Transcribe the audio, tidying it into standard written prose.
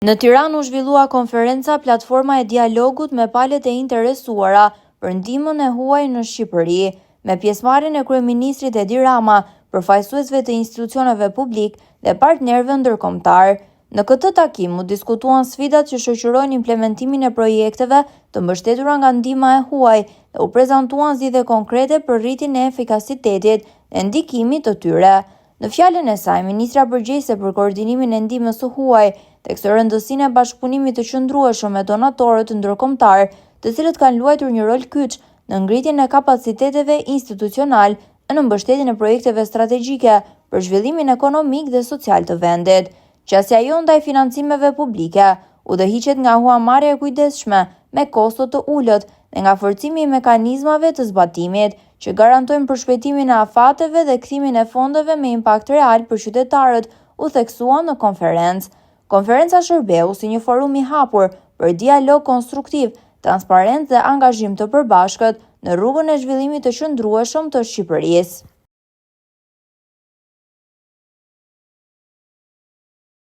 Në Tiranë u zhvillua konferenca Platforma e Dialogut me palët e interesuara për ndihmën e huaj në Shqipëri, me pjesëmarrjen e kryeministrit Edi Rama, përfaqësuesve të institucioneve publik dhe partnerëve ndërkombëtar. Në këtë takim u diskutuan sfidat që shoqërojnë implementimin e projekteve të mbështetura nga ndihma e huaj dhe u prezantuan zgjidhje konkrete për rritjen e efikasitetit dhe ndikimit të tyre. Në fjalën e saj, ministra përgjegjëse për koordinimin e ndihmës së huaj, tekse rëndësinë e bashkëpunimit të qëndrueshëm me donatorët ndërkombëtar, të cilët kanë luajtur një rol kyç në ngritjen e kapaciteteve institucional në mbështetjen e projekteve strategjike për zhvillimin ekonomik dhe social të vendit. Qasja jo ndaj financimeve publike udhëhiqet nga huamarrja e kujdesshme me kosto të ulët dhe nga forcimi i mekanizmave të zbatimit që garantojnë përshpejtimin e afateve dhe kthimin e fondeve me impakt real për qytetarët, u theksua në konferencë. Konferenca shërbeu si një forum i hapur për dialog konstruktiv, transparent dhe angazhim të përbashkët në rrugën e zhvillimit të qëndrueshëm të Shqipërisë.